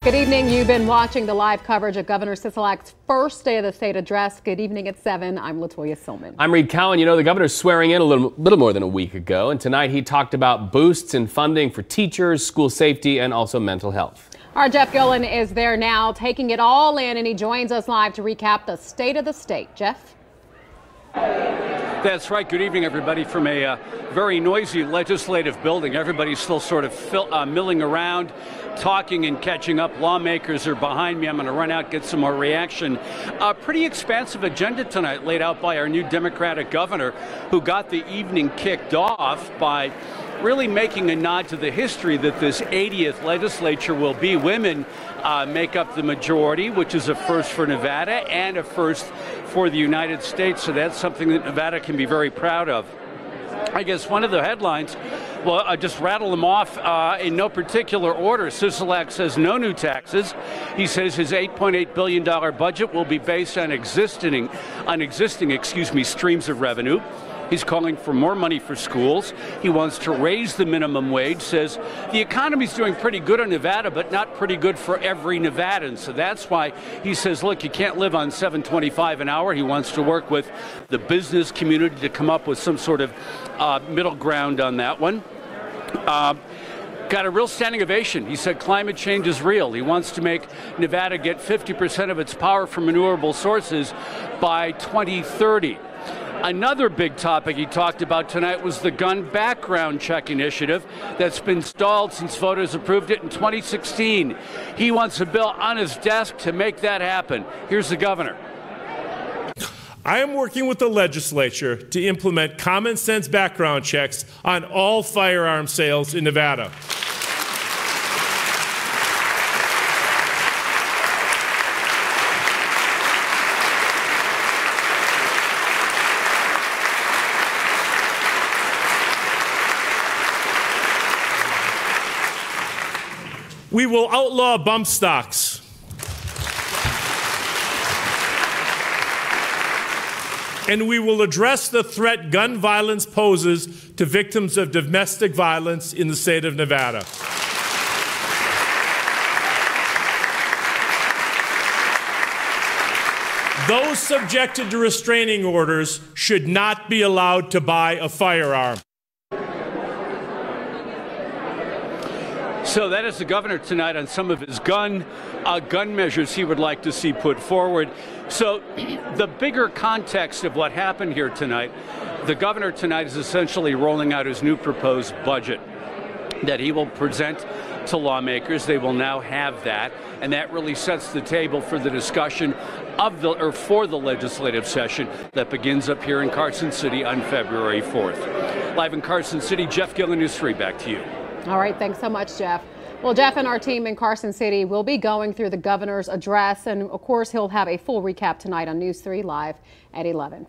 Good evening. You've been watching the live coverage of Governor Sisolak's first State of the State address. Good evening at 7. I'm Latoya Silman. I'm Reed Cowan. You know, the governor's swearing in a little more than a week ago, and tonight he talked about boosts in funding for teachers, school safety, and also mental health. Our Jeff Gillen is there now, taking it all in, and he joins us live to recap the State of the State. Jeff? That's right. Good evening, everybody, from a very noisy legislative building. Everybody's still sort of milling around, talking and catching up. Lawmakers are behind me. I'm going to run out, get some more reaction. A pretty expansive agenda tonight laid out by our new Democratic governor, who got the evening kicked off by really making a nod to the history that this 80th legislature will be. Women make up the majority, which is a first for Nevada and a first for the United States. So that's something that Nevada can be very proud of. I guess one of the headlines, well, I just rattle them off in no particular order. Sisolak says no new taxes. He says his $8.8 billion budget will be based on existing streams of revenue. He's calling for more money for schools. He wants to raise the minimum wage, says the economy's doing pretty good in Nevada, but not pretty good for every Nevadan. So that's why he says, look, you can't live on $7.25 an hour. He wants to work with the business community to come up with some sort of middle ground on that one. Got a real standing ovation. He said climate change is real. He wants to make Nevada get 50% of its power from renewable sources by 2030. Another big topic he talked about tonight was the gun background check initiative that's been stalled since voters approved it in 2016. He wants a bill on his desk to make that happen. Here's the governor. I am working with the legislature to implement common sense background checks on all firearm sales in Nevada. We will outlaw bump stocks. And we will address the threat gun violence poses to victims of domestic violence in the state of Nevada. Those subjected to restraining orders should not be allowed to buy a firearm. So that is the governor tonight on some of his gun measures he would like to see put forward. So the bigger context of what happened here tonight, the governor tonight is essentially rolling out his new proposed budget that he will present to lawmakers. They will now have that, and that really sets the table for the discussion for the legislative session that begins up here in Carson City on February 4th. Live in Carson City, Jeff Gillen, News 3, back to you. All right, thanks so much, Jeff. Well, Jeff and our team in Carson City will be going through the governor's address, and of course he'll have a full recap tonight on News 3 Live at 11.